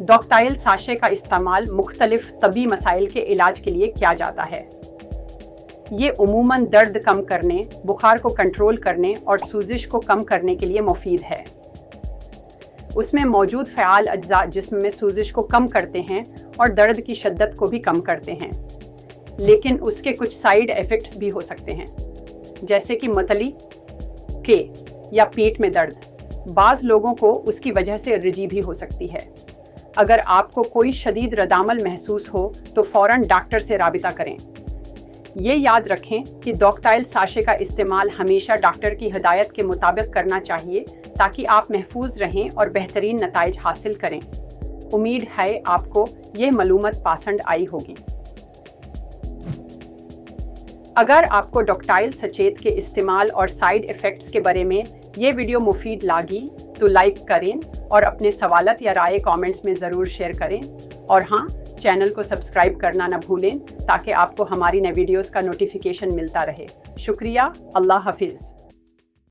डॉक्टाइल sachet का इस्तेमाल मुख्तलिफ तबी मसाइल के इलाज के लिए किया जाता है। ये उमूमन दर्द कम करने, बुखार को कंट्रोल करने और सूजिश को कम करने के लिए मुफीद है। उसमें मौजूद फ़आल अज्जा जिस्म में सूजिश को कम करते हैं और दर्द की शिद्दत को भी कम करते हैं, लेकिन उसके कुछ साइड इफ़ेक्ट्स भी हो सकते हैं, जैसे कि मतली के या पेट में दर्द। बाज़ लोगों को उसकी वजह से एलर्जी भी हो सकती है। अगर आपको कोई शदीद रदामल महसूस हो तो फ़ौरन डॉक्टर से राबिता करें। ये याद रखें कि डॉक्टाइल साशे का इस्तेमाल हमेशा डॉक्टर की हिदायत के मुताबिक करना चाहिए ताकि आप महफूज रहें और बेहतरीन नताइज हासिल करें। उम्मीद है आपको यह मालूमात पसंद आई होगी। अगर आपको डॉक्टाइल सचेत के इस्तेमाल और साइड इफ़ेक्ट्स के बारे में ये वीडियो मुफीद लगी तो लाइक करें और अपने सवालत या राय कमेंट्स में ज़रूर शेयर करें। और हाँ, चैनल को सब्सक्राइब करना न भूलें ताकि आपको हमारी नई वीडियोस का नोटिफिकेशन मिलता रहे। शुक्रिया। अल्लाह हाफिज़।